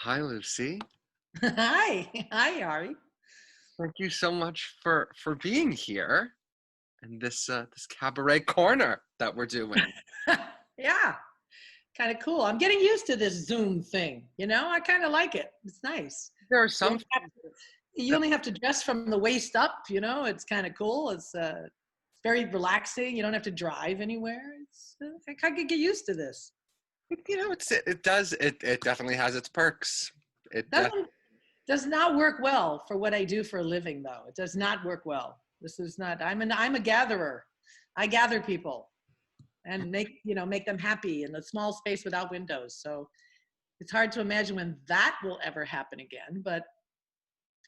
Hi, Lucie. Hi, Ari. Thank you so much for being here in this cabaret corner that we're doing. Yeah, kind of cool. I'm getting used to this Zoom thing. I kind of like it. It's nice. There are You some only have things to, you that only have to dress from the waist up. It's kind of cool. It's very relaxing. You don't have to drive anywhere. I kind of get used to this. it definitely has its perks. It def- Doesn't does not work well for what I do for a living, though. It does not work well. This is not. I'm a gatherer. I gather people and make them happy in a small space without windows. So it's hard to imagine when that will ever happen again, but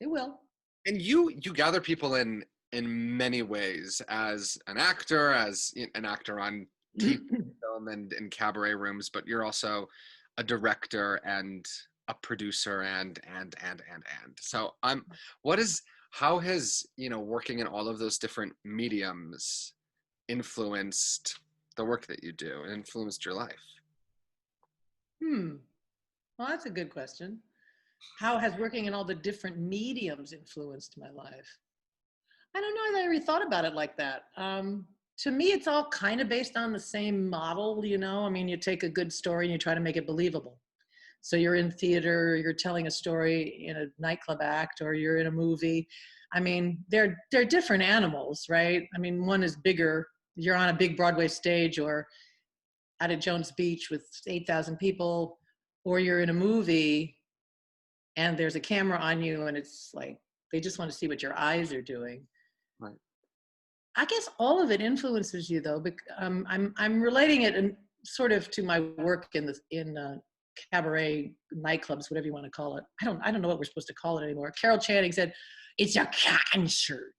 it will. and you gather people in many ways as an actor, an actor on TV, film, and in cabaret rooms, but you're also a director and a producer and. So what is how has working in all of those different mediums influenced the work that you do and influenced your life? Hmm. Well, that's a good question. How has working in all the different mediums influenced my life? I don't know that I ever thought about it like that. To me, it's all kind of based on the same model. I mean, you take a good story and you try to make it believable. So you're in theater, you're telling a story in a nightclub act, or you're in a movie. I mean, they're different animals, right? I mean, one is bigger. You're on a big Broadway stage, or out at Jones Beach with 8,000 people, or you're in a movie and there's a camera on you, and it's like they just want to see what your eyes are doing. Right. I guess all of it influences you, though. I'm relating it and sort of to my work in cabaret nightclubs, whatever you want to call it. I don't know what we're supposed to call it anymore. Carol Channing said it's a concert,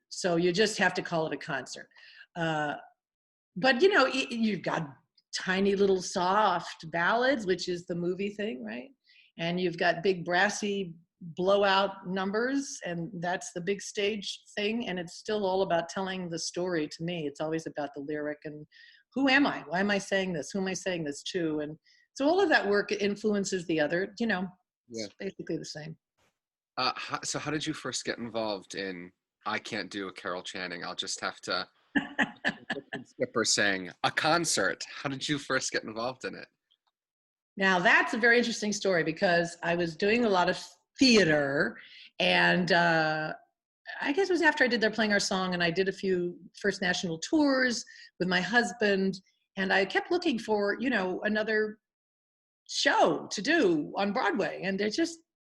so you just have to call it a concert. Uh, but you've got tiny little soft ballads, which is the movie thing, right? And you've got big brassy blowout numbers, and that's the big stage thing. And it's still all about telling the story. To me, it's always about the lyric and who am I? Why am I saying this? Who am I saying this to? And so all of that work influences the other. Yeah. It's basically the same. So how did you first get involved in I can't do a Carol Channing. I'll just have to skipper saying a concert. How did you first get involved in it? Now, that's a very interesting story because I was doing a lot of theater, and I guess it was after I did They're Playing Our Song, and I did a few First National tours with my husband, and I kept looking for, another show to do on Broadway, and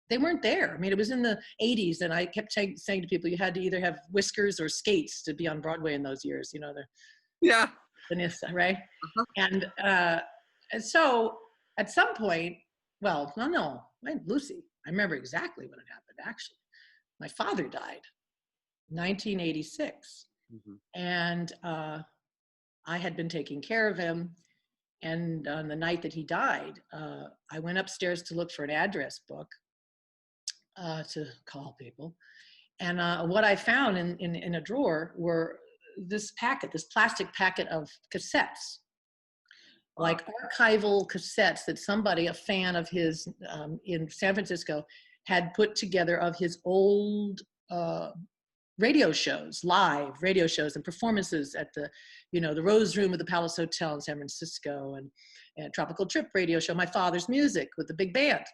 they weren't there. I mean, it was in the 80s, and I kept saying to people, you had to either have whiskers or skates to be on Broadway in those years, Yeah. the Nissa, right? Uh-huh. And so at some point, well, no, Lucy, I remember exactly when it happened, actually. My father died 1986, Mhm. and I had been taking care of him. And on the night that he died, I went upstairs to look for an address book to call people. And what I found in a drawer were this plastic packet of cassettes, Wow. like archival cassettes that somebody, a fan of his in San Francisco, had put together of his old radio shows, live radio shows and performances at the Rose Room of the Palace Hotel in San Francisco, and Tropical Trip radio show, My Father's Music with the big band.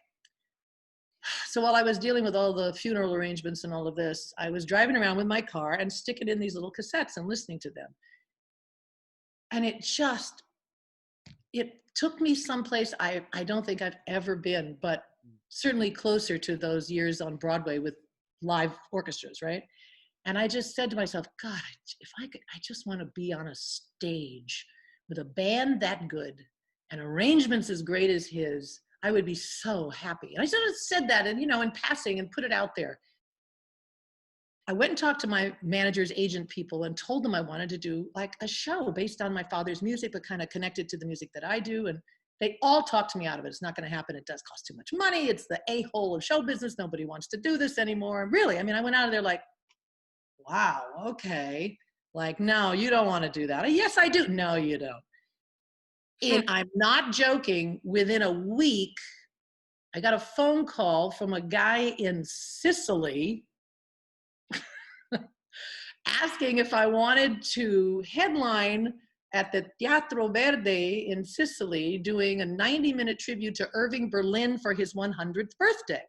So while I was dealing with all the funeral arrangements and all of this, I was driving around with my car and sticking in these little cassettes and listening to them. And it took me someplace I don't think I've ever been, but certainly closer to those years on Broadway with live orchestras, right? And I just said to myself, God, if I could, I just want to be on a stage with a band that good and arrangements as great as his. I would be so happy. And I sort of said that, and in passing, and put it out there. I went and talked to my manager's agent people and told them I wanted to do like a show based on my father's music, but kind of connected to the music that I do. And they all talked me out of it. It's not going to happen. It does cost too much money. It's the a-hole of show business. Nobody wants to do this anymore. Really, I mean, I went out of there like, wow, okay. Like, no, you don't want to do that. Yes, I do. No, you don't. And I'm not joking. Within a week, I got a phone call from a guy in Sicily asking if I wanted to headline at the Teatro Verde in Sicily, doing a 90-minute tribute to Irving Berlin for his 100th birthday.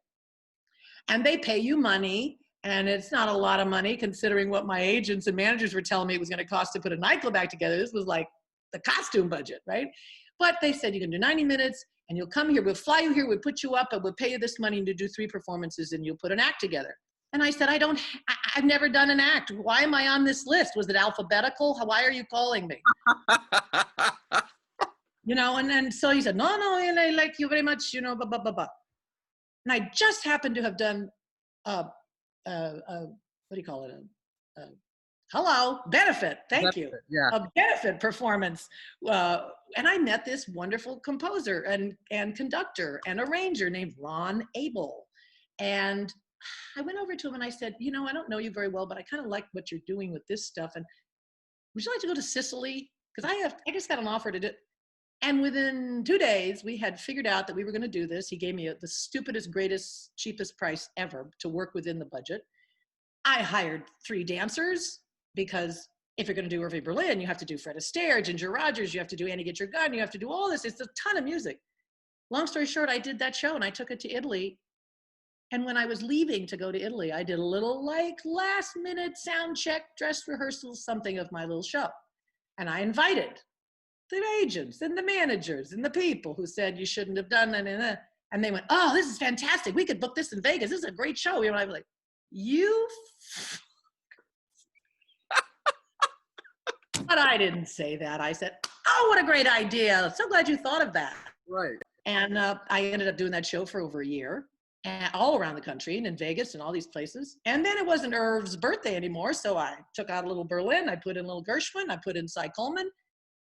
And they pay you money, and it's not a lot of money considering what my agents and managers were telling me it was going to cost to put a nightclub back together. This was like the costume budget, right? But they said you can do 90 minutes and you'll come here, we'll fly you here, we'll put you up, and we'll pay you this money to do 3 performances and you'll put an act together. And I said, I've never done an act. Why am I on this list? Was it alphabetical? Why are you calling me? And then so he said, no, I like you very much, blah, blah, blah, blah. And I just happened to have done, what do you call it? Benefit. Thank you. Yeah. A benefit performance. And I met this wonderful composer and conductor and arranger named Ron Abel. And I went over to him and I said, I don't know you very well, but I kind of like what you're doing with this stuff. And would you like to go to Sicily? Because I just got an offer to do it. And within 2 days, we had figured out that we were going to do this. He gave me the stupidest, greatest, cheapest price ever to work within the budget. I hired 3 dancers because if you're going to do Irving Berlin, you have to do Fred Astaire, Ginger Rogers, you have to do Annie Get Your Gun, you have to do all this. It's a ton of music. Long story short, I did that show and I took it to Italy. And when I was leaving to go to Italy, I did a little last minute sound check, dress rehearsal, something of my little show. And I invited the agents and the managers and the people who said you shouldn't have done that. And they went, oh, this is fantastic. We could book this in Vegas. This is a great show. And I was like, But I didn't say that. I said, oh, what a great idea. So glad you thought of that. Right. And I ended up doing that show for over a year. And all around the country and in Vegas and all these places. And then it wasn't Irv's birthday anymore. So I took out a little Berlin. I put in a little Gershwin. I put in Cy Coleman.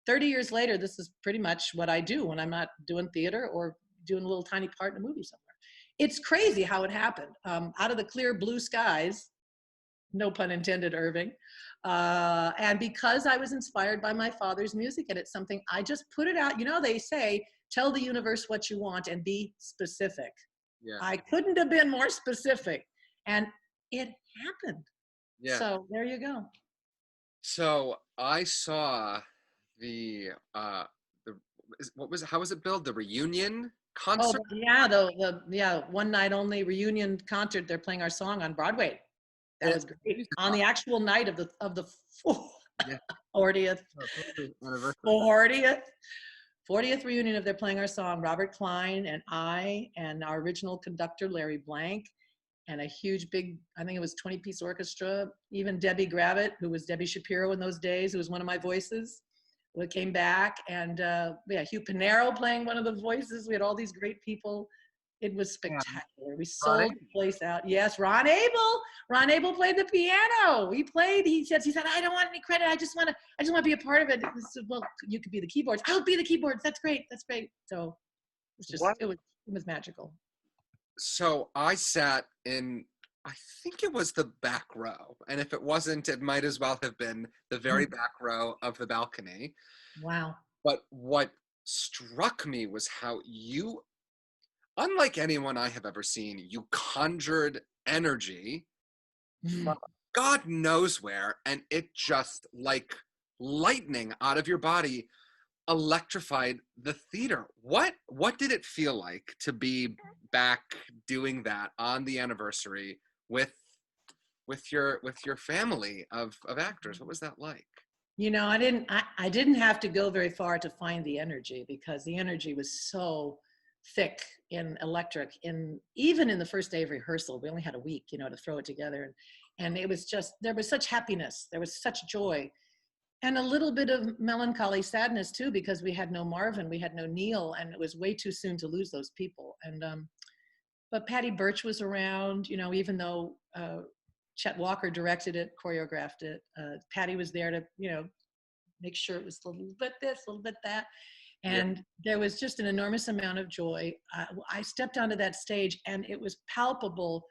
30 years later, this is pretty much what I do when I'm not doing theater or doing a little tiny part in a movie somewhere. It's crazy how it happened. Out of the clear blue skies, no pun intended, Irving. And because I was inspired by my father's music and it's something I just put it out. They say, tell the universe what you want and be specific. Yeah. I couldn't have been more specific, and it happened. Yeah. So there you go. So I saw how was it billed? The reunion concert? Oh, yeah, the one night only reunion concert. They're playing our song on Broadway. That was great. On the actual night of the 40th reunion of They're Playing Our Song, Robert Klein and I and our original conductor, Larry Blank, and a huge, big, I think it was 20-piece orchestra. Even Debbie Gravitt, who was Debbie Shapiro in those days, who was one of my voices, came back. And Hugh Pinero playing one of the voices. We had all these great people. It was spectacular. We sold the place out. Yes, Ron Abel. Ron Abel played the piano. He said, I don't want any credit. I just want to be a part of it. I said, well, you could be the keyboards. I'll be the keyboards. That's great. So it was magical. So I sat in, I think it was the back row. And if it wasn't, it might as well have been the very back row of the balcony. Wow. But what struck me was how you, unlike anyone I have ever seen, you conjured energy from God knows where, and it just, like lightning out of your body, electrified the theater. What did it feel like to be back doing that on the anniversary with your family of actors? What was that like? I didn't have to go very far to find the energy, because the energy was so thick and electric. Even in the first day of rehearsal, we only had a week, to throw it together. And it was just, there was such happiness. There was such joy. And a little bit of melancholy sadness too, because we had no Marvin, we had no Neil, and it was way too soon to lose those people. And but Patty Birch was around, even though Chet Walker directed it, choreographed it. Patty was there to, make sure it was a little bit this, a little bit that. And there was just an enormous amount of joy. I stepped onto that stage and it was palpable,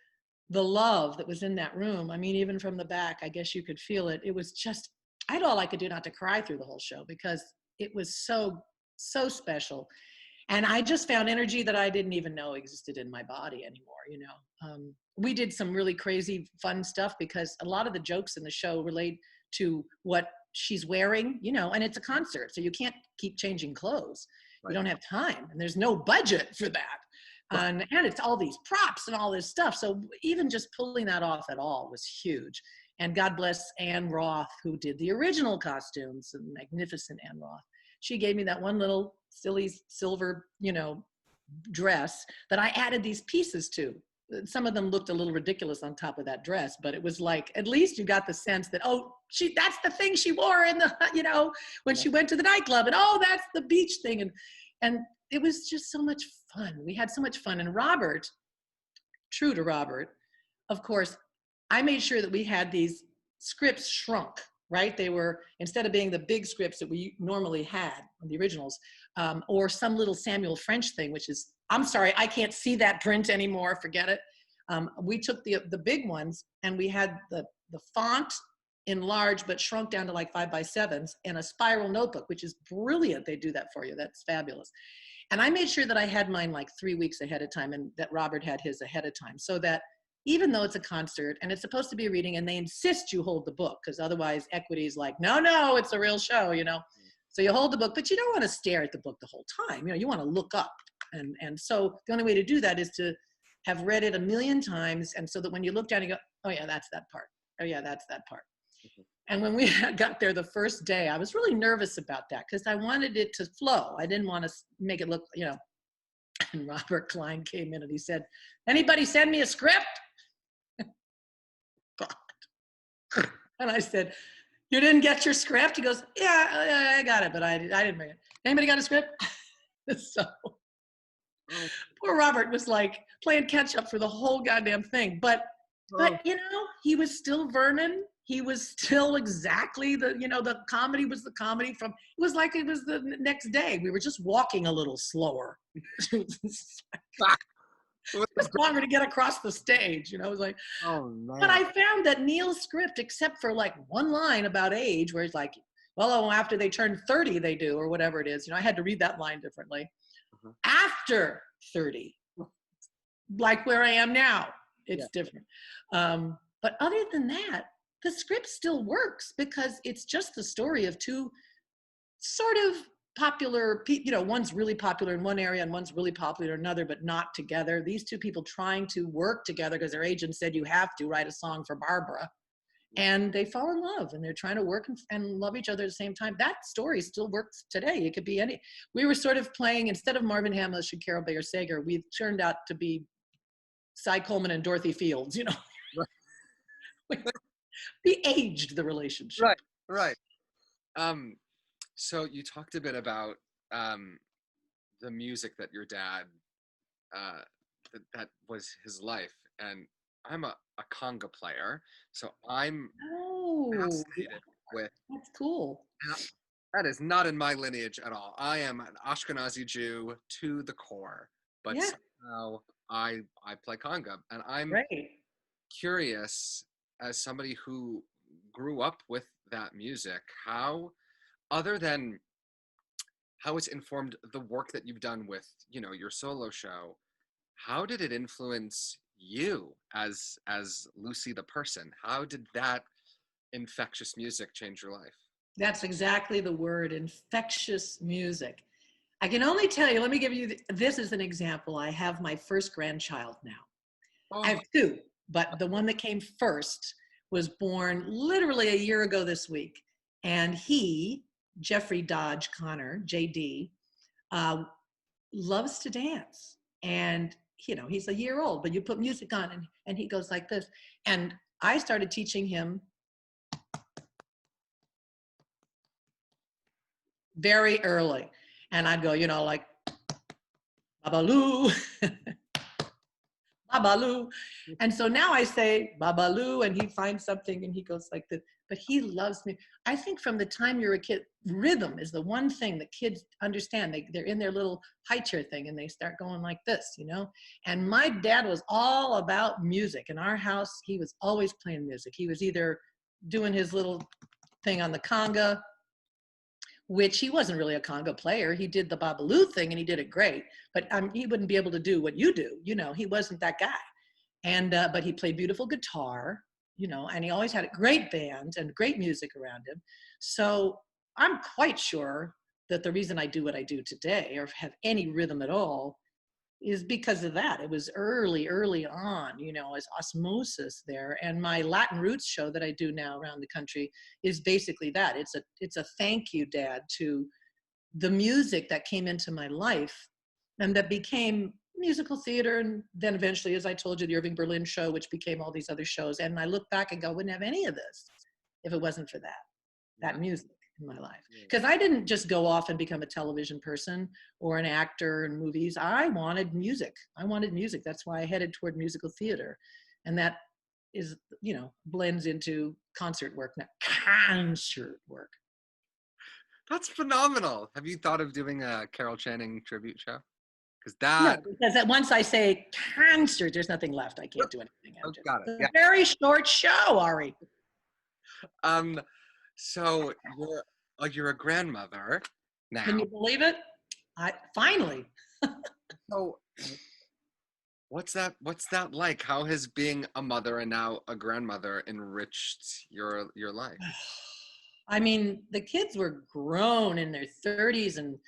the love that was in that room. I mean, even from the back, I guess you could feel it. It was just, I had all I could do not to cry through the whole show, because it was so, so special. And I just found energy that I didn't even know existed in my body anymore, you know. We did some really crazy fun stuff because a lot of the jokes in the show relate to what she's wearing, you know, and it's a concert, so you can't keep changing clothes. Right. You don't have time, and there's no budget for that. And it's all these props and all this stuff. So even just pulling that off at all was huge. And God bless Ann Roth, who did the original costumes, the magnificent Ann Roth. She gave me that one little silly silver, you know, dress that I added these pieces to. Some of them looked a little ridiculous on top of that dress, but it was like, at least you got the sense that, oh, that's the thing she wore in the, you know, when she went to the nightclub, and oh, that's the beach thing. And it was just so much fun. We had so much fun. And Robert, true to Robert, of course, I made sure that we had these scripts shrunk, right? They were, instead of being the big scripts that we normally had on the originals, or some little Samuel French thing, which is, I'm sorry, I can't see that print anymore, forget it. We took the big ones, and we had the font enlarged but shrunk down to like 5x7s, and a spiral notebook, which is brilliant. They do that for you. That's fabulous. And I made sure that I had mine like 3 weeks ahead of time, and that Robert had his ahead of time, so that even though it's a concert and it's supposed to be a reading, and they insist you hold the book, because otherwise Equity is like, no, it's a real show, you know. So you hold the book, but you don't want to stare at the book the whole time. You know, you want to look up. And so the only way to do that is to have read it 1,000,000 times. And so that when you look down, you go, oh yeah, that's that part. Oh yeah, that's that part. And when we got there the first day, I was really nervous about that because I wanted it to flow. I didn't want to make it look, you know. And Robert Klein came in and he said, anybody send me a script? God. And I said, you didn't get your script? He goes, yeah, I got it, but I didn't bring it. Anybody got a script? So poor Robert was like playing catch up for the whole goddamn thing. But you know, he was still Vernon. He was still exactly the, you know, the comedy was the comedy from, it was like it was the next day. We were just walking a little slower. It was longer to get across the stage, you know. It was like, oh man. But I found that Neil's script, except for like one line about age, where it's like, well, after they turn 30, they do, or whatever it is. You know, I had to read that line differently. After 30, like where I am now, it's different. But other than that, the script still works because it's just the story of two sort of popular people, you know, one's really popular in one area and one's really popular in another, but not together. These two people trying to work together because their agent said you have to write a song for Barbara. And they fall in love and they're trying to work and love each other at the same time. That story still works today. It could be any, we were sort of playing, instead of Marvin Hamlish and Carol Bayer Sager, we turned out to be Cy Coleman and Dorothy Fields, you know. We aged the relationship. Right. So you talked a bit about the music that your dad, that was his life. And I'm a conga player, so I'm fascinated with. That's cool. That is not in my lineage at all. I am an Ashkenazi Jew to the core, but somehow I play conga, and I'm curious, as somebody who grew up with that music, how, other than how it's informed the work that you've done with, you know, your solo show, how did it influence you as Lucie the person? How did that infectious music change your life? That's exactly the word, infectious music. I can only tell you, let me give you this as an example. I have my first grandchild now. I have two, but the one that came first was born literally a year ago this week. And he, Jeffrey Dodge Connor, JD, loves to dance. And, you know, he's a year old, but you put music on and he goes like this. And I started teaching him very early. And I'd go, you know, like, Babaloo, Babaloo. And so now I say Babaloo, and he finds something and he goes like this. But he loves me. I think from the time you're a kid, rhythm is the one thing that kids understand. They're in their little high chair thing and they start going like this, you know? And my dad was all about music. In our house, he was always playing music. He was either doing his little thing on the conga, which he wasn't really a conga player. He did the Babalu thing and he did it great, but he wouldn't be able to do what you do. He wasn't that guy. And, but he played beautiful guitar, and he always had a great band and great music around him. So I'm quite sure that the reason I do what I do today or have any rhythm at all is because of that. It was early on, as osmosis there. And my Latin Roots show that I do now around the country is basically that. It's a thank you, Dad, to the music that came into my life and that became musical theater. And then eventually, as I told you, the Irving Berlin show, which became all these other shows. And I look back and go, I wouldn't have any of this if it wasn't for that music in my life. Because I didn't just go off and become a television person or an actor in movies. I wanted music. That's why I headed toward musical theater. And that is, blends into concert work now. Concert work. That's phenomenal. Have you thought of doing a Carol Channing tribute show? No, because once I say concert, there's nothing left. I can't do anything. Got it. It's a very short show, Ari. So you're a grandmother now. Can you believe it? Finally. So what's that like? How has being a mother and now a grandmother enriched your life? I mean, the kids were grown in their 30s and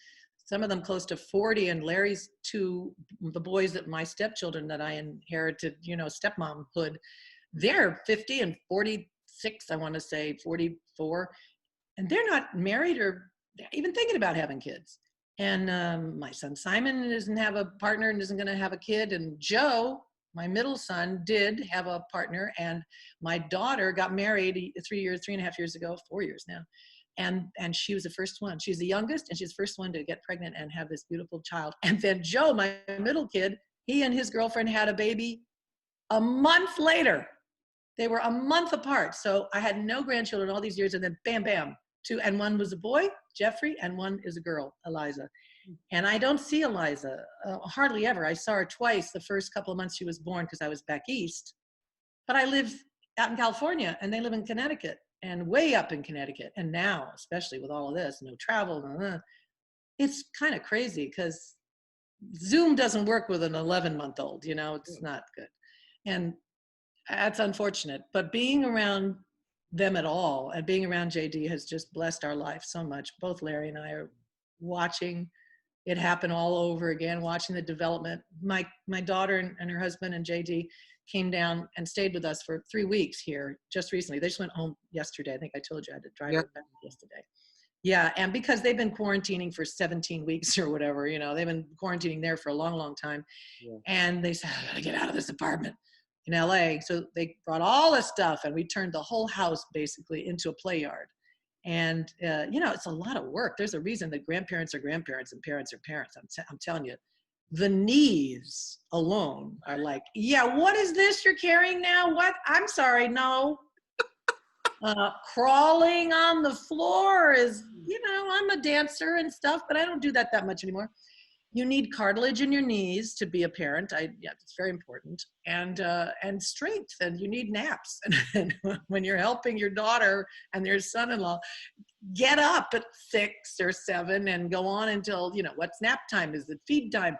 some of them close to 40, and Larry's the boys that my stepchildren that I inherited, stepmomhood, they're 50 and 46, I want to say 44, and they're not married or even thinking about having kids. And my son Simon doesn't have a partner and isn't going to have a kid. And Joe, my middle son, did have a partner, and my daughter got married 3.5 years ago, 4 years now. And she was the first one. She's the youngest, and she's the first one to get pregnant and have this beautiful child. And then Joe, my middle kid, he and his girlfriend had a baby a month later. They were a month apart. So I had no grandchildren all these years, and then bam, bam, two. And one was a boy, Jeffrey, and one is a girl, Eliza. And I don't see Eliza hardly ever. I saw her twice the first couple of months she was born because I was back east. But I live out in California, and they live in Connecticut. And way up in Connecticut. And now, especially with all of this, no travel, it's kind of crazy because Zoom doesn't work with an 11-month-old, it's not good. And that's unfortunate. But being around them at all and being around JD has just blessed our life so much. Both Larry and I are watching it happen all over again, watching the development. My daughter and her husband and JD came down and stayed with us for 3 weeks here just recently. They just went home yesterday. I think I told you I had to drive her back yesterday. Yeah, and because they've been quarantining for 17 weeks or whatever, they've been quarantining there for a long, long time. Yeah. And they said, I gotta get out of this apartment in LA. So they brought all this stuff and we turned the whole house basically into a play yard. And, it's a lot of work. There's a reason that grandparents are grandparents and parents are parents. I'm telling you. The knees alone are like, yeah, what is this you're carrying now? What? I'm sorry, no. Crawling on the floor is, I'm a dancer and stuff, but I don't do that much anymore. You need cartilage in your knees to be a parent. It's very important. And strength, and you need naps. And when you're helping your daughter and their son-in-law get up at 6 or 7 and go on until, what's nap time? Is it feed time?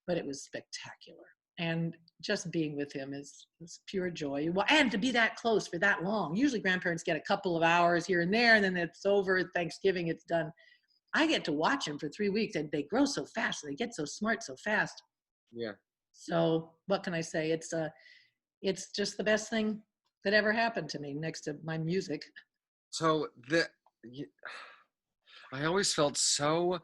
But it was spectacular. And just being with him is pure joy. And to be that close for that long. Usually grandparents get a couple of hours here and there, and then it's over. Thanksgiving, it's done. I get to watch them for 3 weeks, and they grow so fast. They get so smart so fast. Yeah. So what can I say? It's just the best thing that ever happened to me next to my music. So I always felt so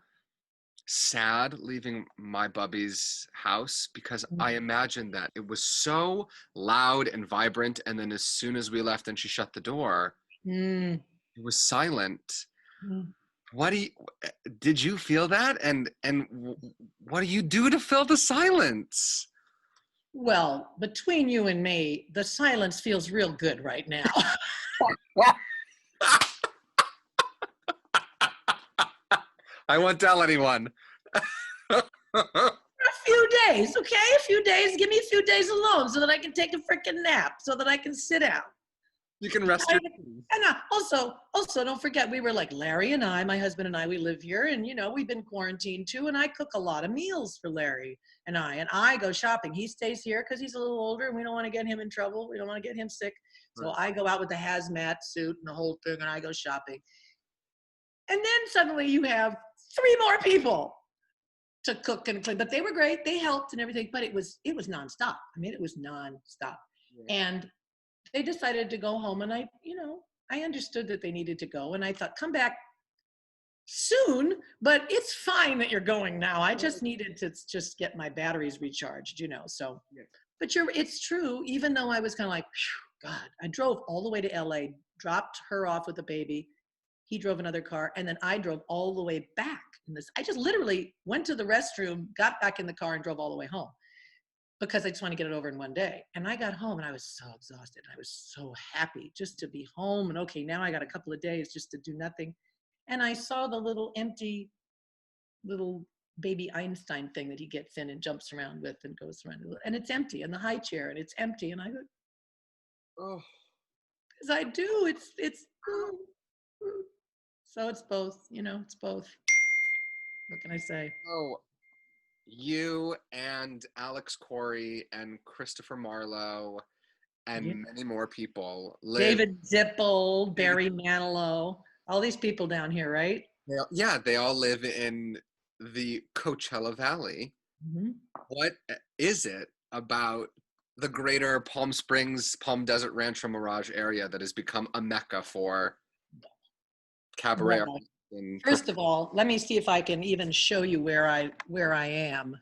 sad leaving my bubby's house because I imagined that it was so loud and vibrant, and then as soon as we left and she shut the door, it was silent. Did you feel that? And what do you do to fill the silence? Well, between you and me, the silence feels real good right now. I won't tell anyone. A few days, okay? A few days. Give me a few days alone so that I can take a freaking nap, so that I can sit down. You can rest your knees. And also, don't forget, we were like Larry and I, my husband and I, we live here, and we've been quarantined too. And I cook a lot of meals for Larry and I go shopping. He stays here because he's a little older, and we don't want to get him in trouble. We don't want to get him sick. So I go out with the hazmat suit and the whole thing, and I go shopping. And then suddenly you have 3 more people to cook and clean. But they were great. They helped and everything. But it was nonstop. I mean, it was nonstop. Yeah. And they decided to go home, and I understood that they needed to go, and I thought, come back soon, but it's fine that you're going now. I just needed to just get my batteries recharged, so. Yeah. But it's true, even though I was kind of like, God, I drove all the way to LA, dropped her off with the baby. He drove another car, and then I drove all the way back. I just literally went to the restroom, got back in the car, and drove all the way home, because I just want to get it over in one day. And I got home, and I was so exhausted. I was so happy just to be home. And okay, now I got a couple of days just to do nothing. And I saw the little empty little baby Einstein thing that he gets in and jumps around with and goes around. And it's empty, and the high chair, and it's empty. And I go, oh, because I do. It's so it's both, it's both. What can I say? Oh. You and Alex Corey and Christopher Marlowe and many more people live. David Zippel, Barry Manilow, all these people down here, right? Yeah, they all live in the Coachella Valley. Mm-hmm. What is it about the greater Palm Springs, Palm Desert Rancho Mirage area that has become a mecca for cabaret? Well, first of all, let me see if I can even show you where I am.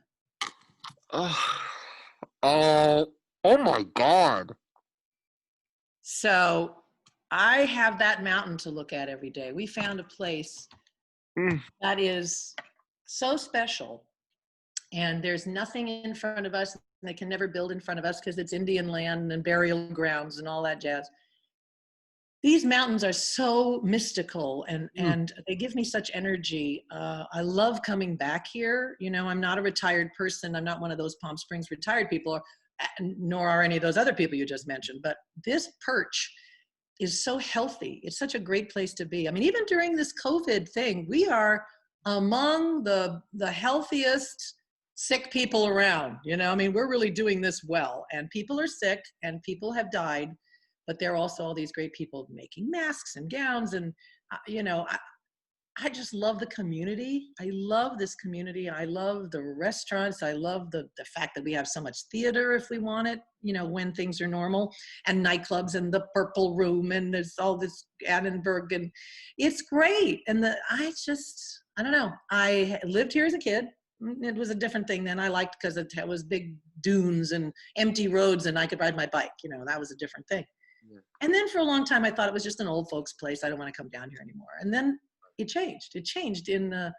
Oh my God. So I have that mountain to look at every day. We found a place that is so special, and there's nothing in front of us, and they can never build in front of us because it's Indian land and burial grounds and all that jazz. These mountains are so mystical, and they give me such energy. I love coming back here. I'm not a retired person. I'm not one of those Palm Springs retired people, nor are any of those other people you just mentioned. But this perch is so healthy. It's such a great place to be. I mean, even during this COVID thing, we are among the healthiest sick people around. I mean, we're really doing this well. And people are sick, and people have died. But there are also all these great people making masks and gowns. And, I just love the community. I love this community. I love the restaurants. I love the fact that we have so much theater if we want it, when things are normal, and nightclubs and the Purple Room, and there's all this Annenberg, and it's great. And I don't know. I lived here as a kid. It was a different thing then. I liked because it was big dunes and empty roads, and I could ride my bike. That was a different thing. Yeah. And then for a long time, I thought it was just an old folks place. I don't want to come down here anymore. And then it changed. It changed in, I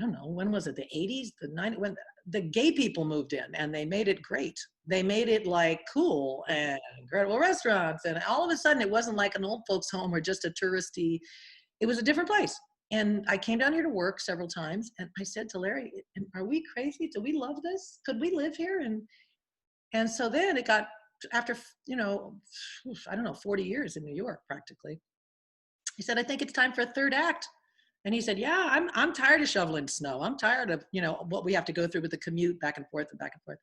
don't know, when was it? The 80s, the 90s, when the gay people moved in, and they made it great. They made it like cool and incredible restaurants. And all of a sudden, it wasn't like an old folks home or just a touristy. It was a different place. And I came down here to work several times, and I said to Larry, are we crazy? Do we love this? Could we live here? And so then it got, after, I don't know, 40 years in New York, practically. He said, I think it's time for a third act. And he said, yeah, I'm tired of shoveling snow. I'm tired of, what we have to go through with the commute back and forth and back and forth.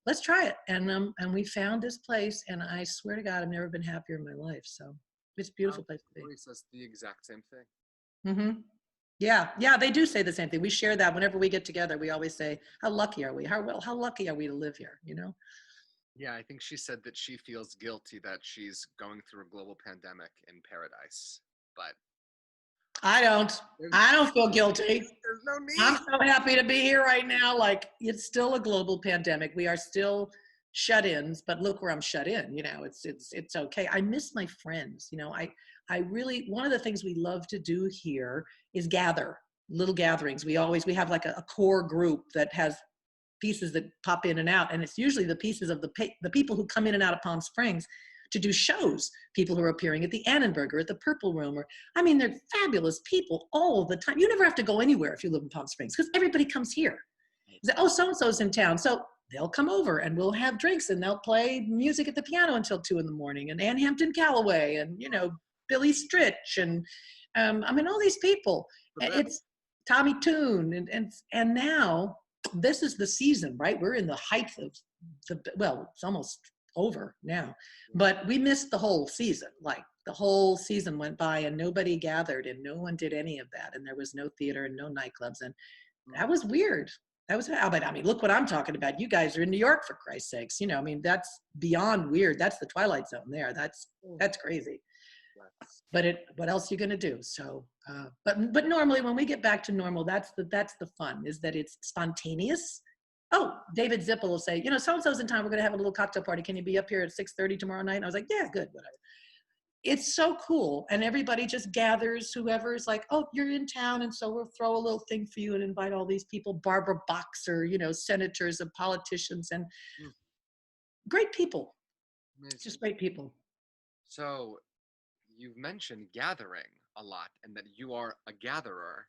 Let's try it. And we found this place, and I swear to God, I've never been happier in my life. So it's a beautiful place to be. He says the exact same thing. Mm-hmm. Yeah, they do say the same thing. We share that whenever we get together. We always say, how lucky are we? How lucky are we to live here, Yeah, I think she said that she feels guilty that she's going through a global pandemic in paradise, but I don't feel guilty. There's no need. I'm so happy to be here right now. Like, it's still a global pandemic. We are still shut-ins, but look where I'm shut in. It's okay. I miss my friends. I really, one of the things we love to do here is gather, little gatherings. We have like a core group that has pieces that pop in and out, and it's usually the pieces of the people who come in and out of Palm Springs to do shows, people who are appearing at the Annenberg or at the Purple Room, they're fabulous people all the time. You never have to go anywhere if you live in Palm Springs, because everybody comes here. Say, oh, so-and-so's in town. So they'll come over and we'll have drinks and they'll play music at the piano until 2 a.m. and Ann Hampton Callaway and, Billy Stritch and, all these people. It's Tommy Tune. And now this is the season, right? We're in the height of it's almost over now, but we missed the whole season. Like the whole season went by and nobody gathered and no one did any of that. And there was no theater and no nightclubs. And that was weird. But look what I'm talking about. You guys are in New York, for Christ's sakes. That's beyond weird. That's the Twilight Zone there. That's crazy. But what else are you going to do? So, but normally when we get back to normal, that's the fun, is that it's spontaneous. Oh, David Zippel will say, so-and-so's in town. We're going to have a little cocktail party. Can you be up here at 6:30 tomorrow night? And I was like, yeah, good, whatever. It's so cool. And everybody just gathers, whoever is like, oh, you're in town. And so we'll throw a little thing for you and invite all these people, Barbara Boxer, senators and politicians and great people. Amazing. Just great people. So you've mentioned gathering a lot and that you are a gatherer.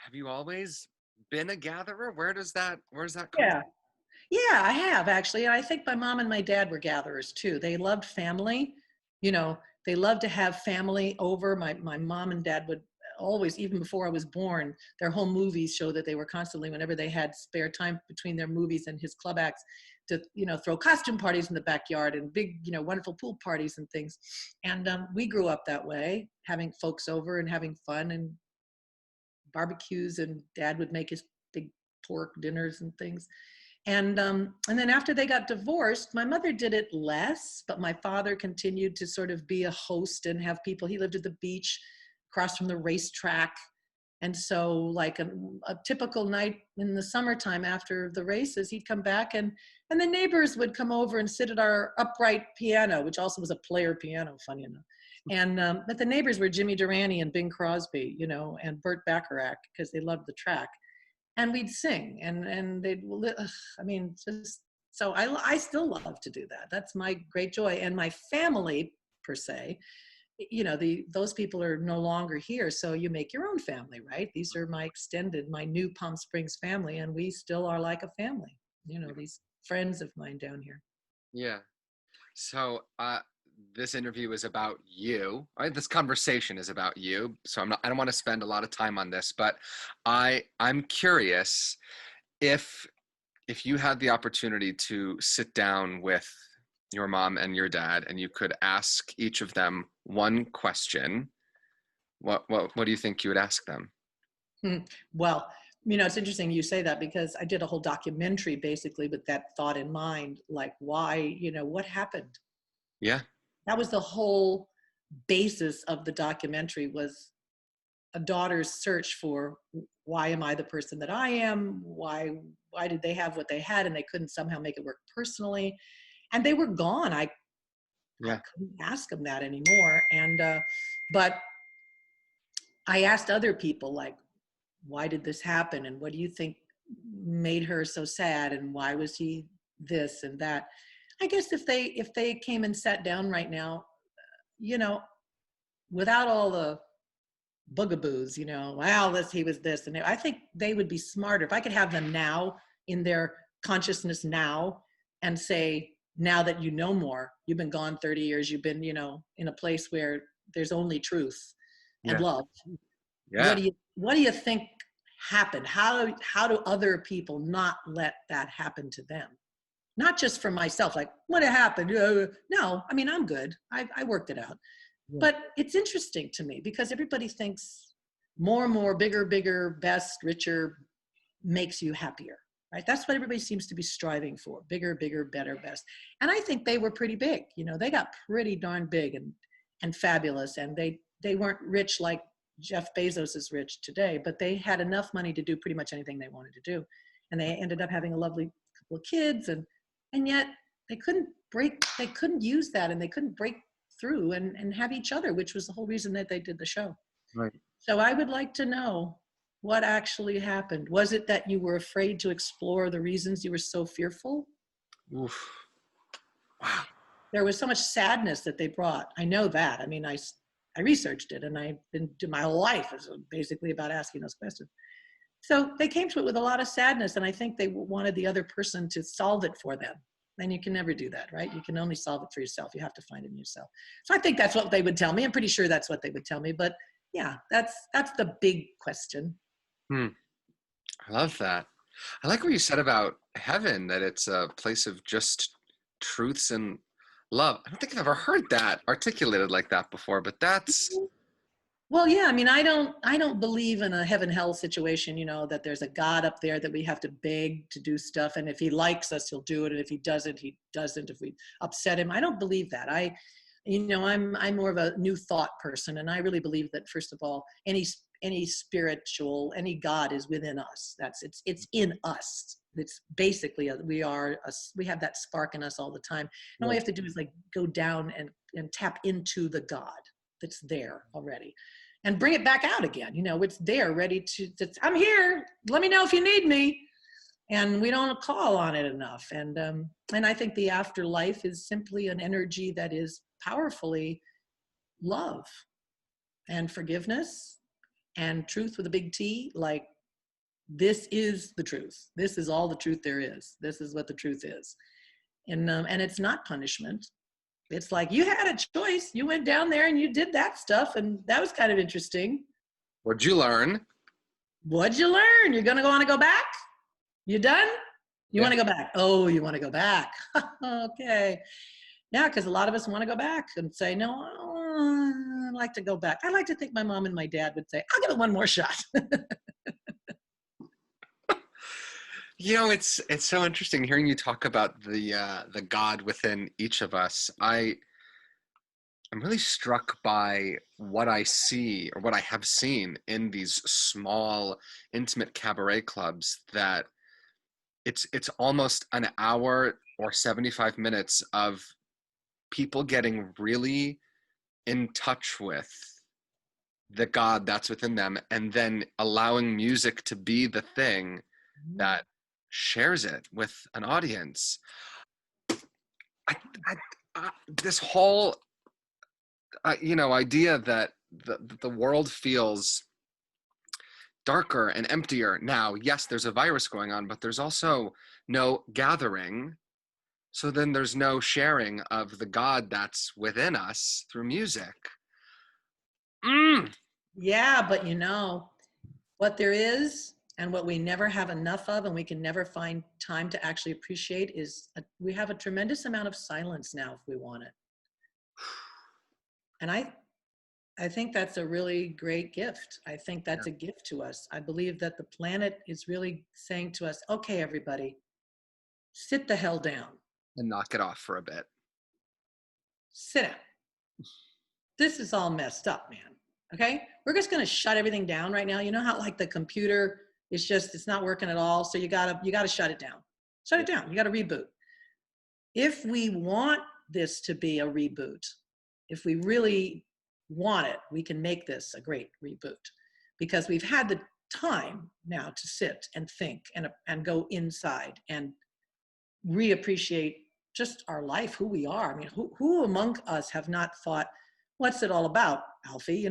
Have you always been a gatherer? Where's that come from? Yeah, I have actually. And I think my mom and my dad were gatherers too. They loved family. They loved to have family over. My mom and dad would always, even before I was born, their whole movies show that they were constantly, whenever they had spare time between their movies and his club acts, to, throw costume parties in the backyard and big, wonderful pool parties and things. And we grew up that way, having folks over and having fun and barbecues, and dad would make his big pork dinners and things. And then after they got divorced, my mother did it less, but my father continued to sort of be a host and have people. He lived at the beach across from the racetrack. And so like a typical night in the summertime after the races, he'd come back and the neighbors would come over and sit at our upright piano, which also was a player piano, funny enough. And but the neighbors were Jimmy Durante and Bing Crosby, and Burt Bacharach, because they loved the track. And we'd sing and they'd, so I still love to do that. That's my great joy. And my family, per se, those people are no longer here. So you make your own family, right? These are my new Palm Springs family, and we still are like a family, these friends of mine down here. Yeah. So, this interview is about you, right? This conversation is about you. So I don't want to spend a lot of time on this, but I'm curious if you had the opportunity to sit down with your mom and your dad and you could ask each of them one question, what do you think you would ask them? Well, it's interesting you say that, because I did a whole documentary basically with that thought in mind, like why, what happened? Yeah. That was the whole basis of the documentary, was a daughter's search for, why am I the person that I am? Why did they have what they had and they couldn't somehow make it work personally? And they were gone. I couldn't ask them that anymore. And, but I asked other people, like, why did this happen? And what do you think made her so sad? And why was he this and that? I guess if they came and sat down right now, without all the bugaboos, he was this, and I think they would be smarter. If I could have them now in their consciousness now and say, now that you know more, you've been gone 30 years, you've been, in a place where there's only truth and love. Yeah. What do you think happened? How do other people not let that happen to them? Not just for myself, like, what happened? No, I'm good. I worked it out. Yeah. But it's interesting to me because everybody thinks more and more, bigger, best, richer makes you happier, right? That's what everybody seems to be striving for. Bigger, better, best. And I think they were pretty big. They got pretty darn big and fabulous. And they weren't rich like Jeff Bezos is rich today, but they had enough money to do pretty much anything they wanted to do. And they ended up having a lovely couple of kids, and yet they couldn't use that, and they couldn't break through and have each other, which was the whole reason that they did the show. Right. So I would like to know what actually happened. Was it that you were afraid to explore the reasons you were so fearful? Oof. Wow. There was so much sadness that they brought. I know that. I researched it, and I've been my whole life is basically about asking those questions. So they came to it with a lot of sadness, and I think they wanted the other person to solve it for them. And you can never do that, right? You can only solve it for yourself. You have to find it in yourself. So I think that's what they would tell me. I'm pretty sure that's what they would tell me. But yeah, that's the big question. Hmm. I love that. I like what you said about heaven, that it's a place of just truths and love. I don't think I've ever heard that articulated like that before, but that's Well, yeah, I mean, I don't believe in a heaven hell situation, that there's a God up there that we have to beg to do stuff. And if he likes us, he'll do it. And if he doesn't, he doesn't. If we upset him, I don't believe that. I'm more of a new thought person. And I really believe that, first of all, any spiritual, any God is within us. It's in us. It's basically, we have that spark in us all the time. And all we have to do is like go down and tap into the God that's there already and bring it back out again. It's there ready I'm here. Let me know if you need me. And we don't call on it enough. And I think the afterlife is simply an energy that is powerfully love and forgiveness and truth with a big T. Like, this is the truth. This is all the truth there is. This is what the truth is. And it's not punishment. It's like, you had a choice. You went down there and you did that stuff. And that was kind of interesting. what'd you learn? What'd you learn? You're going to want to go back? You done? You want to go back? Oh, you want to go back. Okay. Yeah, because a lot of us want to go back and say, no, I'd like to go back. I like to think my mom and my dad would say, I'll give it one more shot. It's so interesting hearing you talk about the God within each of us. I'm really struck by what I see, or what I have seen in these small, intimate cabaret clubs, that it's almost an hour or 75 minutes of people getting really in touch with the God that's within them, and then allowing music to be the thing that shares it with an audience. I, this whole idea that the world feels darker and emptier now. Yes, there's a virus going on, but there's also no gathering. So then there's no sharing of the God that's within us through music. Yeah, but what there is, and what we never have enough of, and we can never find time to actually appreciate, is we have a tremendous amount of silence now if we want it. And I think that's a really great gift. I think that's a gift to us. I believe that the planet is really saying to us, okay, everybody, sit the hell down. And knock it off for a bit. Sit down. This is all messed up, man. Okay? We're just going to shut everything down right now. You know how like the computer is it's not working at all. So you gotta shut it down. Shut it down. You got to reboot. If we want this to be a reboot, if we really want it, we can make this a great reboot, because we've had the time now to sit and think and go inside and reappreciate just our life, who we are. I mean, who among us have not thought, what's it all about, Alfie?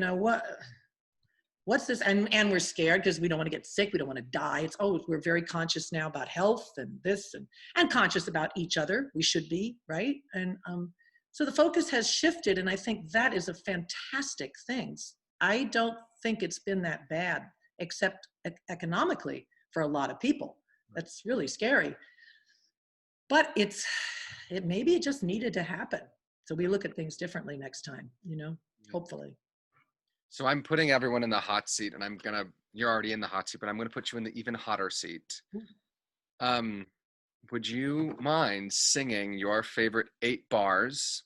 What's this? And we're scared because we don't want to get sick. We don't want to die. We're very conscious now about health and this and conscious about each other. We should be, right? And so the focus has shifted, and I think that is a fantastic thing. I don't think it's been that bad, except economically for a lot of people. That's really scary. But maybe it just needed to happen. So we look at things differently next time, hopefully. So I'm putting everyone in the hot seat, and you're already in the hot seat, but I'm gonna put you in the even hotter seat. Would you mind singing your favorite 8 bars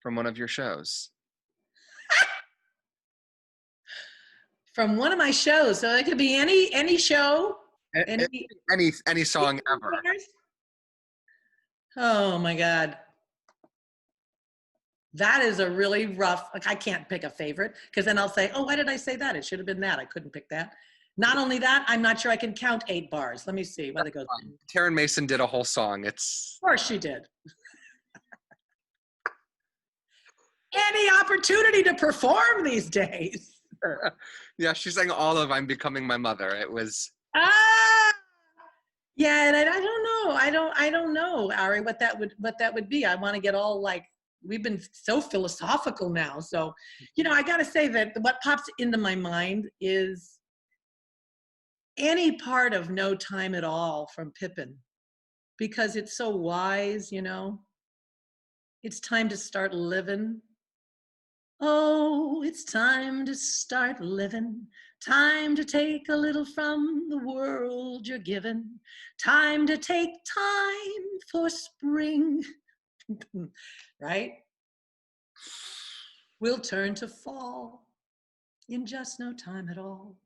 from one of your shows? From one of my shows. So it could be any show. Any song ever. Oh my God. That is a really rough, I can't pick a favorite, because then I'll say, oh, why did I say that? It should have been that. I couldn't pick that. Not only that, I'm not sure I can count 8 bars. Let me see what it goes. Karen Mason did a whole song. Of course she did. Any opportunity to perform these days. Yeah, she sang all of I'm Becoming My Mother. It was Ah, yeah, and I don't know. I don't know, Ari, what that would be. I want to get all like, we've been so philosophical now. So, I got to say that what pops into my mind is any part of No Time at All from Pippin, because it's so wise. It's time to start living. Oh, it's time to start living. Time to take a little from the world you're given. Time to take time for spring. Right? We'll turn to fall in just no time at all.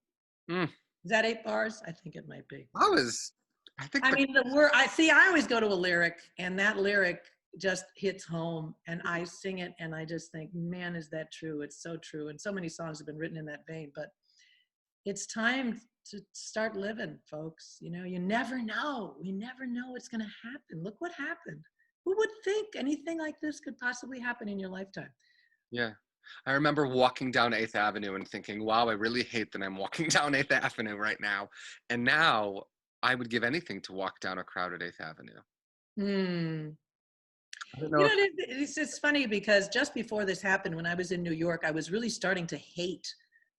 Mm. Is that 8 bars? I think it might be. I think I mean, the word, I always go to a lyric, and that lyric just hits home, and I sing it, and I just think, man, is that true? It's so true. And so many songs have been written in that vein, but it's time to start living, folks. You never know. We never know what's going to happen. Look what happened. Who would think anything like this could possibly happen in your lifetime? Yeah. I remember walking down 8th Avenue and thinking, wow, I really hate that I'm walking down 8th Avenue right now. And now I would give anything to walk down a crowded 8th Avenue. Hmm. I don't know if It's funny because just before this happened, when I was in New York, I was really starting to hate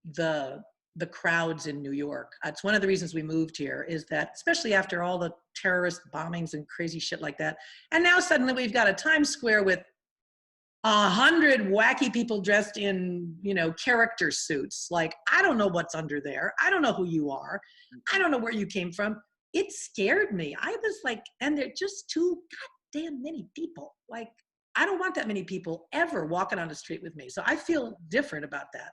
the crowds in New York. It's one of the reasons we moved here, is that especially after all the terrorist bombings and crazy shit like that, and now suddenly we've got a Times Square with 100 wacky people dressed in character suits. Like, I don't know what's under there. I don't know who you are. I don't know where you came from. It scared me. I was like, and they're just too goddamn many people. Like, I don't want that many people ever walking on the street with me. So I feel different about that.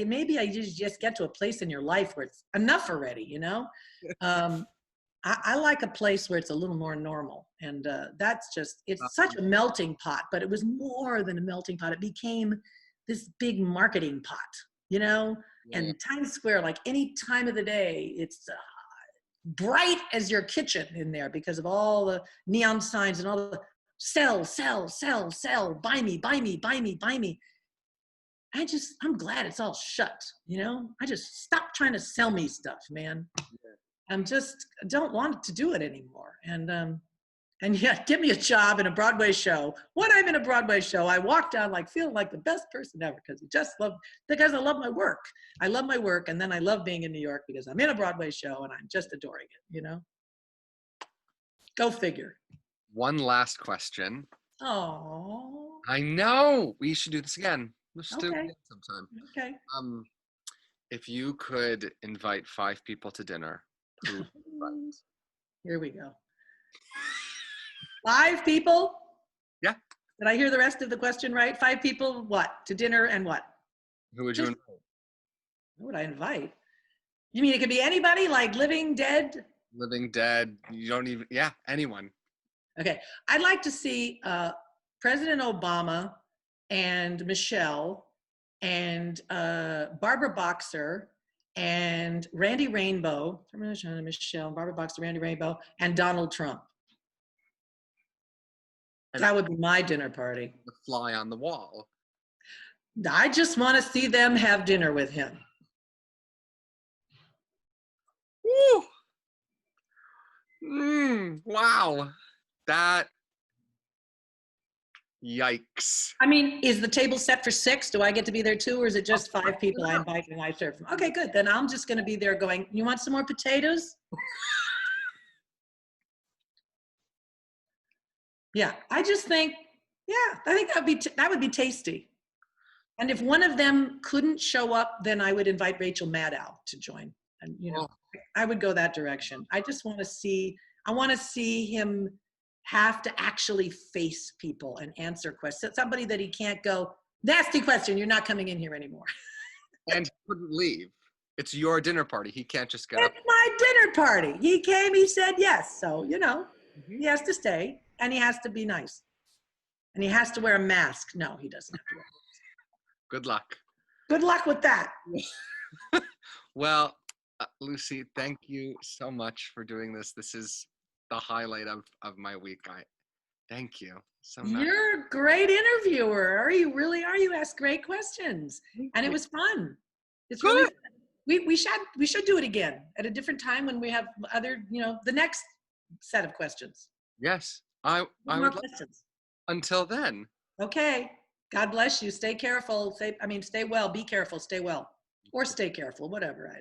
Maybe I just get to a place in your life where it's enough already, I like a place where it's a little more normal. And that's just, it's such a melting pot, but it was more than a melting pot. It became this big marketing pot, Yeah. and Times Square, like any time of the day, it's bright as your kitchen in there because of all the neon signs and all the sell, sell, sell, sell, buy me, buy me, buy me, buy me. I'm glad it's all shut, I just stopped trying to sell me stuff, man. I don't want to do it anymore. And yeah, give me a job in a Broadway show. When I'm in a Broadway show, I walk down like feeling like the best person ever because I love my work. I love my work, and then I love being in New York because I'm in a Broadway show and I'm just adoring it, Go figure. One last question. Oh. I know we should do this again. Let's do it Okay. again sometime. Okay. If you could invite 5 people to dinner, who would you invite? Here we go. 5 people? Yeah. Did I hear the rest of the question right? 5 people, what? To dinner and what? Who would you invite? Who would I invite? You mean it could be anybody, like living, dead? Living, dead, you don't even, yeah, anyone. Okay. I'd like to see President Obama and Michelle and Barbara Boxer and Randy Rainbow, Michelle, Barbara Boxer, Randy Rainbow, and Donald Trump. That would be my dinner party. The fly on the wall. I just want to see them have dinner with him. Woo! Wow. That, yikes. I mean, is the table set for 6? Do I get to be there too, or is it just 5 people I invite and I serve them? Okay, good. Then I'm just going to be there going, you want some more potatoes? Yeah, I just think, I think that would be tasty. And if one of them couldn't show up, then I would invite Rachel Maddow to join. And I would go that direction. I just want to see him have to actually face people and answer questions. Somebody that he can't go, nasty question, you're not coming in here anymore. And he couldn't leave. It's your dinner party. He can't just get up. It's my dinner party. He came, he said yes. So, he has to stay and he has to be nice. And he has to wear a mask. No, he doesn't have to wear a mask. Good luck. Good luck with that. Well, Lucie, thank you so much for doing this. This is the highlight of my week. Thank you so much. You're a great interviewer. You really are. You ask great questions. And it was fun. It's really fun. we should do it again at a different time when we have other, the next set of questions. Yes, I More would love. questions. Until then. Okay. God bless you. Stay careful. Stay well. Be careful. Stay well. Or stay careful. Whatever.